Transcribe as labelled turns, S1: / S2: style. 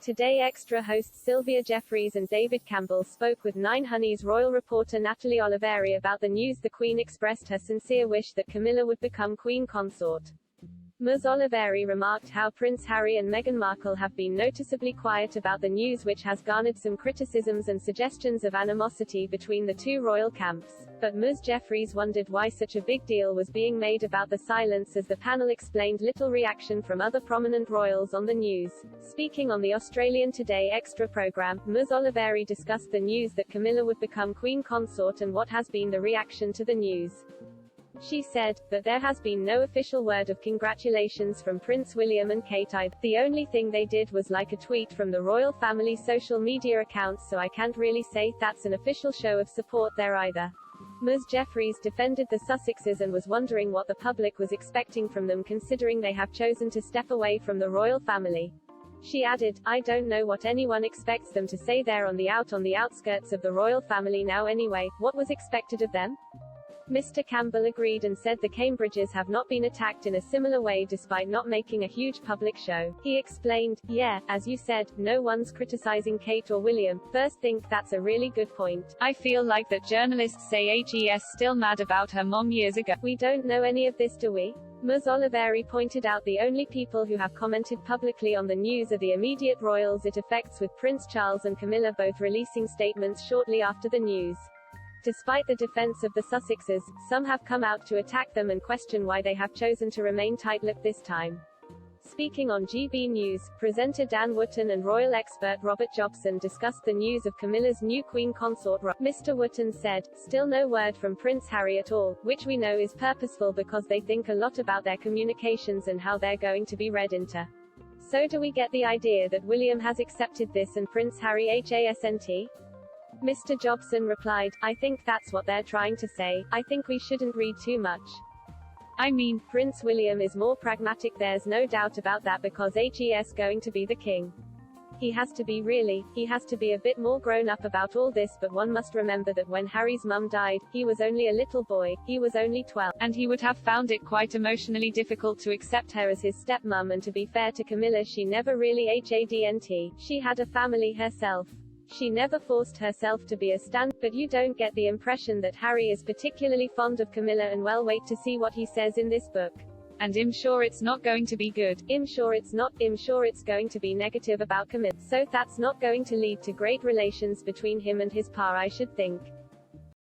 S1: Today Extra hosts Sylvia Jeffreys and David Campbell spoke with Nine Honey's royal reporter Natalie Oliveri about the news. The Queen expressed her sincere wish that Camilla would become Queen Consort. Ms. Oliveri remarked how Prince Harry and Meghan Markle have been noticeably quiet about the news, which has garnered some criticisms and suggestions of animosity between the two royal camps. But Ms. Jeffreys wondered why such a big deal was being made about the silence, as the panel explained little reaction from other prominent royals on the news. Speaking on the Australian Today Extra program, Ms. Oliveri discussed the news that Camilla would become Queen Consort and what has been the reaction to the news. She said that there has been no official word of congratulations from Prince William and Kate either. The only thing they did was like a tweet from the royal family social media accounts, so I can't really say that's an official show of support there either. Ms. Jeffreys defended the Sussexes and was wondering what the public was expecting from them, considering they have chosen to step away from the royal family. She added, "I don't know what anyone expects them to say. They're on the outskirts of the royal family now anyway. What was expected of them?" Mr. Campbell agreed and said the Cambridges have not been attacked in a similar way despite not making a huge public show. He explained, "Yeah, as you said, no one's criticizing Kate or William. First think that's a really good point. I feel like that journalists say HES still mad about her mom years ago. We don't know any of this, do we?" Ms. Oliveri pointed out the only people who have commented publicly on the news are the immediate royals it affects, with Prince Charles and Camilla both releasing statements shortly after the news. Despite the defense of the Sussexes, some have come out to attack them and question why they have chosen to remain tight-lipped this time. Speaking on GB News, presenter Dan Wootton and royal expert Robert Jobson discussed the news of Camilla's new Queen Consort. Mr. Wootton said, "Still no word from Prince Harry at all, which we know is purposeful because they think a lot about their communications and how they're going to be read into. So do we get the idea that William has accepted this and Prince Harry hasn't?" Mr. Jobson replied, "I think that's what they're trying to say. I think we shouldn't read too much. I mean, Prince William is more pragmatic, there's no doubt about that, because HES going to be the king. He has to be a bit more grown up about all this, but one must remember that when Harry's mum died, he was only a little boy, he was only 12, and he would have found it quite emotionally difficult to accept her as his stepmum, and to be fair to Camilla, she never really hadn't. She had a family herself. She never forced herself to be a stan, but you don't get the impression that Harry is particularly fond of Camilla, and well, wait to see what he says in this book. And I'm sure it's not going to be good. I'm sure it's not. I'm sure it's going to be negative about Camilla. So that's not going to lead to great relations between him and his pa, I should think."